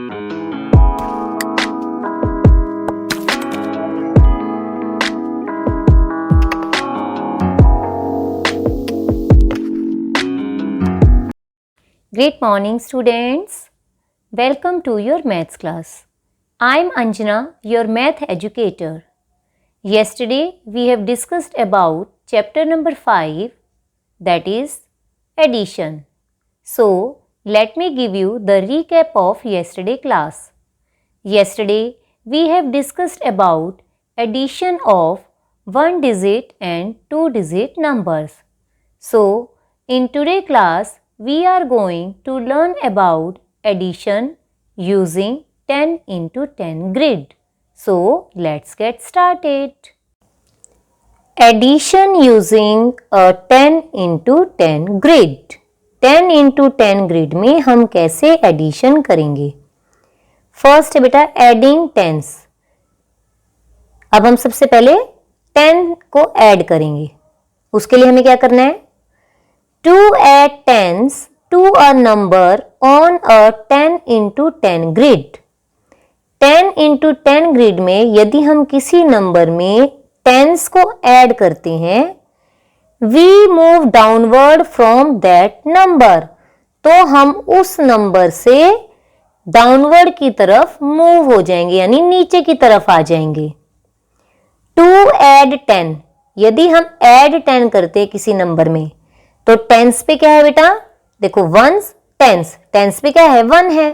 Great morning students. Welcome to your maths class. I am Anjana, your math educator. Yesterday we have discussed about chapter number 5, that is addition. So let me give you the recap of yesterday class. Yesterday we have discussed about addition of 1 digit and 2 digit numbers. So in today's class we are going to learn about addition using 10 into 10 grid. So let's get started. Addition using a 10 into 10 grid. 10 into 10 grid में हम कैसे addition करेंगे? First है बेटा adding tense. अब हम सबसे पहले 10 को ऐड करेंगे. उसके लिए हमें क्या करना है? To add tens to a number on a 10 into 10 grid. 10 into 10 grid में यदि हम किसी नंबर में tens को ऐड करते हैं, we move downward from that number. तो हम उस नंबर से डाउनवर्ड की तरफ मूव हो जाएंगे, यानी नीचे की तरफ आ जाएंगे. To add 10, यदि हम ऐड 10 करते हैं किसी नंबर में, तो टेंस पे क्या है बेटा? देखो वंस टेंस, टेंस पे क्या है? 1 है.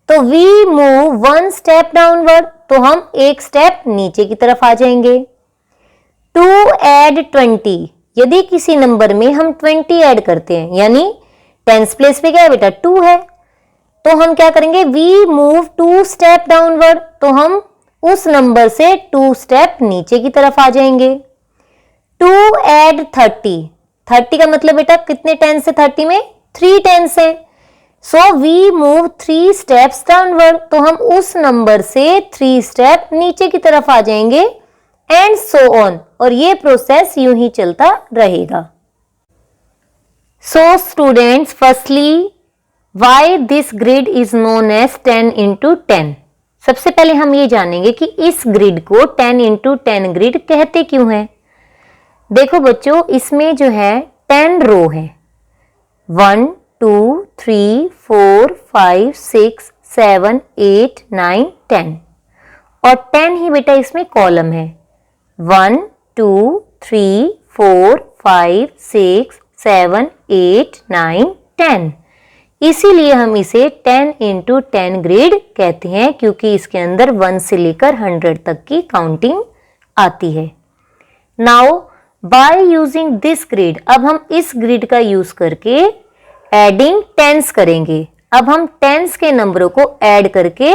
तो वी मूव 1 स्टेप डाउनवर्ड, तो हम एक स्टेप नीचे की तरफ आ जाएंगे. टू ऐड 20, यदि किसी नंबर में हम 20 ऐड करते हैं, यानी टेंस प्लेस पे क्या है बेटा? 2 है. तो हम क्या करेंगे? वी मूव 2 स्टेप डाउनवर्ड, तो हम उस नंबर से 2 स्टेप नीचे की तरफ आ जाएंगे. टू ऐड 30, 30 का मतलब बेटा कितने टेंस है 30 में? 3 टेंस है. So we move 3 steps downward, तो हम उस नंबर से 3 स्टेप नीचे की तरफ आ जाएंगे. एंड सो ऑन, और ये प्रोसेस यूं ही चलता रहेगा. So students, firstly why this grid is known as 10 into 10. सबसे पहले हम ये जानेंगे कि इस ग्रिड को 10 into 10 ग्रिड कहते क्यों हैं. देखो बच्चों, इसमें जो है 10 रो है. 1 2 3 4 5 6 7 8 9 10, और 10 ही बेटा इसमें कॉलम है. 1 2 3 4 5 6 7 8 9 10. इसीलिए हम इसे 10 into 10 ग्रिड कहते हैं, क्योंकि इसके अंदर 1 से लेकर 100 तक की काउंटिंग आती है. Now by using this grid, अब हम इस ग्रिड का यूज करके एडिंग टेंस करेंगे. अब हम टेंस के नंबरों को ऐड करके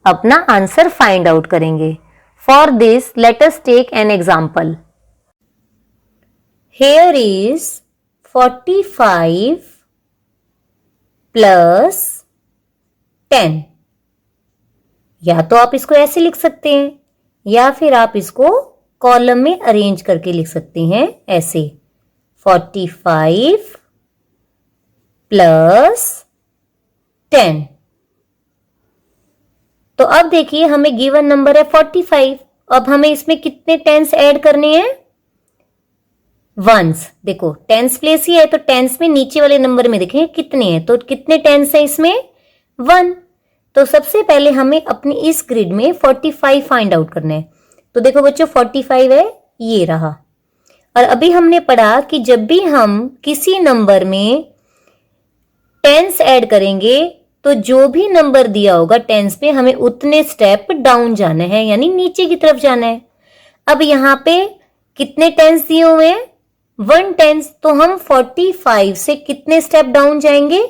अपना आंसर फाइंड आउट करेंगे. For this let us take an example. Here is 45 plus 10. या तो आप इसको ऐसे लिख सकते हैं, या फिर आप इसको कॉलम में अरेंज करके लिख सकते हैं ऐसे. 45 प्लस 10. तो अब देखिए हमें गिवन नंबर है 45. अब हमें इसमें कितने टेंस ऐड करने हैं? वंस. देखो टेंस प्लेस ही है, तो टेंस में नीचे वाले नंबर में देखें कितने हैं. तो कितने टेंस है इसमें? 1. तो सबसे पहले हमें अपनी इस ग्रिड में 45 फाइंड आउट करना है. तो देखो बच्चों 45 है, ये रहा. और अभी हमने पढ़ा कि जब भी हम किसी नंबर में टेंस ऐड करेंगे, तो जो भी नंबर दिया होगा टेंस पे, हमें उतने स्टेप डाउन जाना है, यानी नीचे की तरफ जाना है. अब यहाँ पे कितने टेंस दिए हुए हैं? 1 टेंस. तो हम 45 से कितने स्टेप डाउन जाएंगे?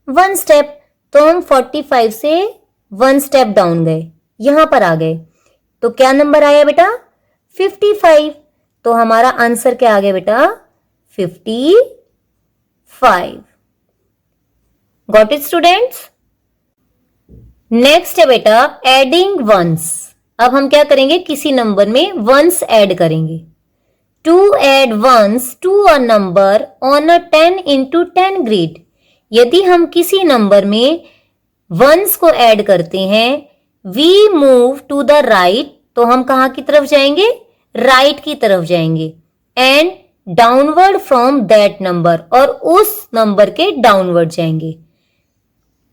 1 स्टेप. तो हम 45 से 1 स्टेप डाउन गए, यहां पर आ गए. तो क्या नंबर आया बेटा? 55. तो हमारा आंसर क्या आ गया बेटा? 55. Got it students? नेक्स्ट है बेटा एडिंग वंस. अब हम क्या करेंगे? किसी नंबर में वंस ऐड करेंगे. To add ones to a number on a 10 into 10 grid. यदि हम किसी नंबर में वंस को ऐड करते हैं, we move to the right, तो हम कहां की तरफ जाएंगे, राइट की तरफ जाएंगे, and downward from that number, और उस नंबर के डाउनवर्ड जाएंगे।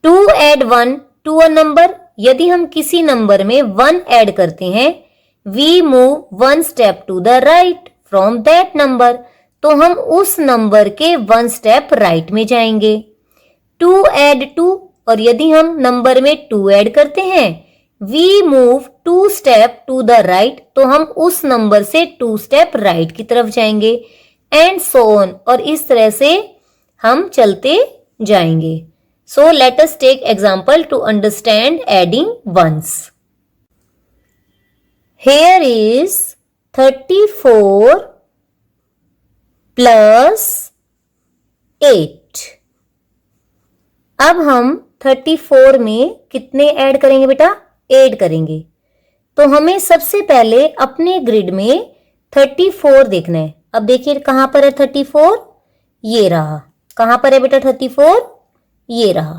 To add one to a number, यदि हम किसी नंबर में 1 ऐड करते हैं, we move 1 step to the right from that number, तो हम उस नंबर के 1 स्टेप राइट में जाएंगे। 2 ऐड 2, और यदि हम नंबर में 2 ऐड करते हैं, we move 2 step to the right, तो हम उस नंबर से 2 स्टेप राइट की तरफ जाएंगे, एंड सो ऑन, और इस तरह से हम चलते जाएंगे। So let us take example to understand adding ones. Here is 34 plus 8. अब हम 34 में कितने ऐड करेंगे बेटा, 8 करेंगे। तो हमें सबसे पहले अपने ग्रिड में 34 देखना है। अब देखिए कहां पर है 34, ये रहा। कहां पर है बेटा 34, ये रहा।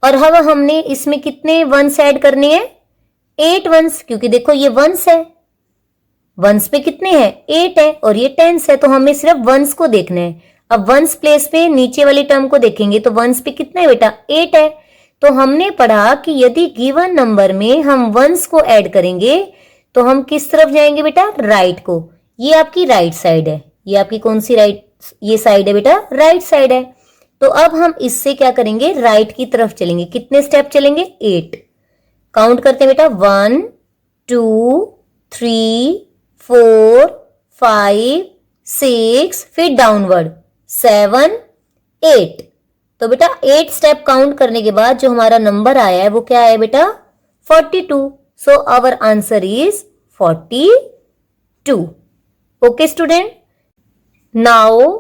और अब हमने इसमें कितने वंस ऐड करने हैं, 8 वंस, क्योंकि देखो ये वंस है, वंस पे कितने हैं, 8 है, और ये टेंस है, तो हमें सिर्फ वंस को देखना है। अब वंस प्लेस पे नीचे वाली टर्म को देखेंगे तो वंस पे कितना है बेटा, 8 है। तो हमने पढ़ा कि यदि गिवन नंबर में हम वंस को ऐड करेंगे तो हम किस तरफ जाएंगे बेटा, राइट को। ये आपकी राइट साइड है, ये आपकी कौन सी राइट, ये साइड है बेटा, राइट साइड है। तो अब हम इससे क्या करेंगे, राइट की तरफ चलेंगे। कितने स्टेप चलेंगे, 8। काउंट करते हैं बेटा, 1 2 3 4 5 6, फिर डाउनवर्ड 7 8। तो बेटा 8 स्टेप काउंट करने के बाद जो हमारा नंबर आया है वो क्या आया बेटा, 42। So our answer is 42। Okay student, now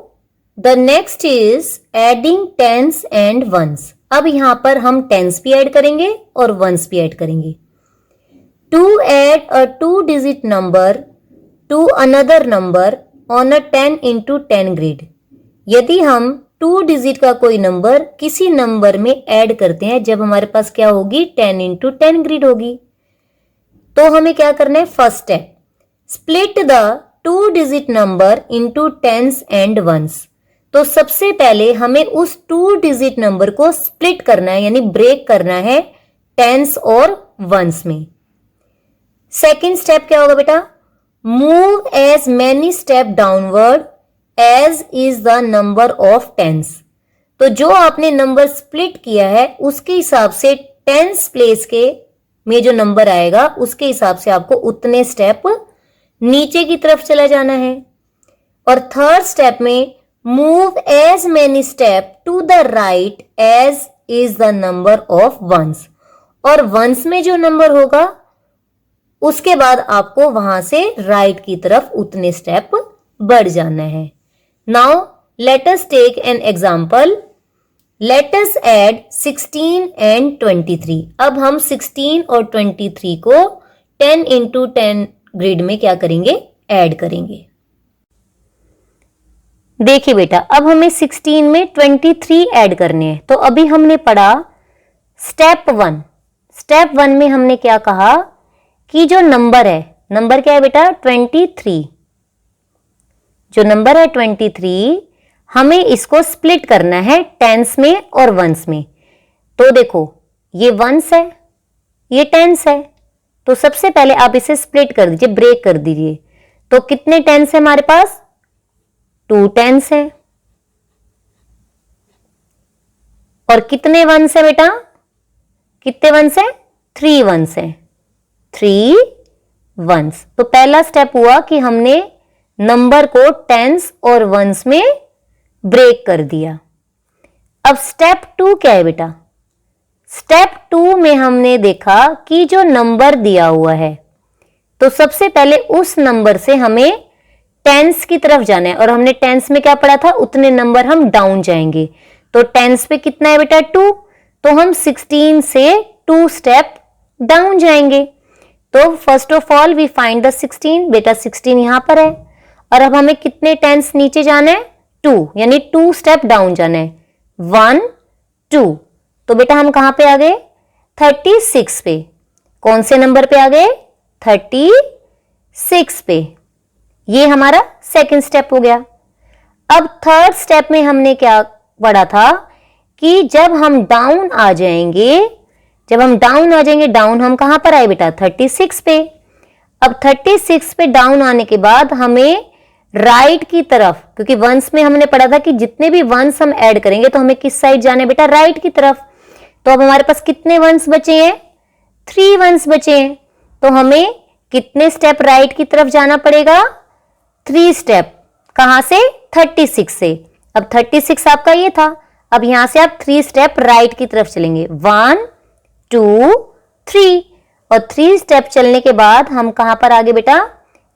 the next is adding tens and ones. अब यहां पर हम टेंस भी ऐड करेंगे और वंस भी ऐड करेंगे। To add a 2 digit number to another number on a 10 into 10 grid. यदि हम 2 डिजिट का कोई नंबर किसी नंबर में ऐड करते हैं, जब हमारे पास क्या होगी, 10 into 10 ग्रिड होगी, तो हमें क्या करना है, first step, split the 2 digit number into tens and ones. तो सबसे पहले हमें उस 2 डिजिट नंबर को स्प्लिट करना है, यानी ब्रेक करना है टेंस और वंस में। सेकेंड स्टेप क्या होगा बेटा, move as many step downward as is the number of tens. तो जो आपने नंबर स्प्लिट किया है उसके हिसाब से टेंस प्लेस के में जो नंबर आएगा उसके हिसाब से आपको उतने स्टेप नीचे की तरफ चला जाना है। और थर्ड स्टेप में move as many step to the right as is the number of ones. और वंस में जो नंबर होगा उसके बाद आपको वहां से राइट की तरफ उतने स्टेप बढ़ जाना है। Now let us take an example. Let us add 16 and 23। अब हम 16 और 23 को 10 into 10 ग्रिड में क्या करेंगे, ऐड करेंगे। देखिए बेटा, अब हमें 16 में 23 ऐड करने हैं। तो अभी हमने पढ़ा स्टेप 1। स्टेप 1 में हमने क्या कहा कि जो नंबर है, नंबर क्या है बेटा, 23। जो नंबर है 23, हमें इसको स्प्लिट करना है टेंस में और वंस में। तो देखो ये वंस है, ये टेंस है, तो सबसे पहले आप इसे स्प्लिट कर दीजिए, ब्रेक कर दीजिए। तो कितने टेंस है हमारे पास, 2 टेंस है। और कितने वंस है बेटा, कितने वंस है, 3 वंस है, 3 वंस। तो पहला स्टेप हुआ कि हमने नंबर को टेंस और वंस में ब्रेक कर दिया। अब स्टेप 2 क्या है बेटा, स्टेप 2 में हमने देखा कि जो नंबर दिया हुआ है तो सबसे पहले उस नंबर से हमें टेंस की तरफ जाना है। और हमने टेंस में क्या पढ़ा था, उतने नंबर हम डाउन जाएंगे। तो टेंस पे कितना है बेटा, 2। तो हम 16 से 2 स्टेप डाउन जाएंगे। तो first of all we find the 16। बेटा 16 यहां पर है। और अब हमें कितने टेंस नीचे जाना है, 2, यानी 2 स्टेप डाउन जाना है, 1 2। तो बेटा हम कहां पे आ गए, 36 पे। कौन से नंबर पे आ गए? 36 पे। ये हमारा सेकंड स्टेप हो गया। अब थर्ड स्टेप में हमने क्या पढ़ा था कि जब हम डाउन आ जाएंगे, डाउन हम कहां पर आए बेटा? 36 पे। अब 36 पे डाउन आने के बाद हमें राइट की तरफ, क्योंकि वंस में हमने पढ़ा था कि जितने भी वंस हम ऐड करेंगे तो हमें किस साइड जाना है बेटा? राइट की तरफ। तो अब हमारे पास कितने वंस बचे हैं? 3 वंस बचे हैं। तो हमें कितने स्टेप राइट की तरफ जाना पड़ेगा? 3 स्टेप। कहां से? 36 से। अब 36 आपका ये था, अब यहां से आप 3 स्टेप राइट की तरफ चलेंगे। 1 2 3, और 3 स्टेप चलने के बाद हम कहां पर आगे बेटा?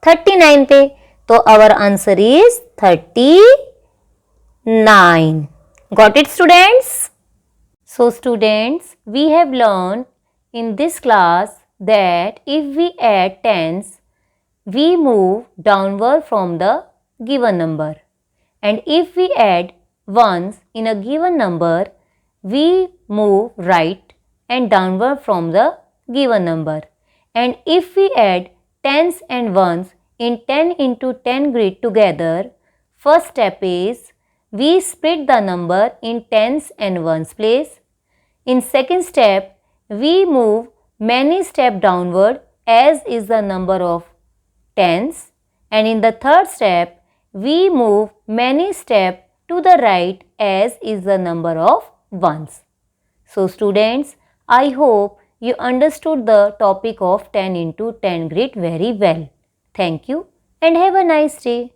39 पे। तो our answer is 39। Got it students? So students, we have learn in this class that if we add tens, we move downward from the given number, and if we add ones in a given number, we move right and downward from the given number, and if we add tens and ones in 10 into 10 grid together, first step is we split the number in tens and ones place. In second step, we move many step downward as is the number of tens, and in the third step we move many step to the right as is the number of ones. So students, I hope you understood the topic of 10 into 10 grid very well. Thank you and have a nice day.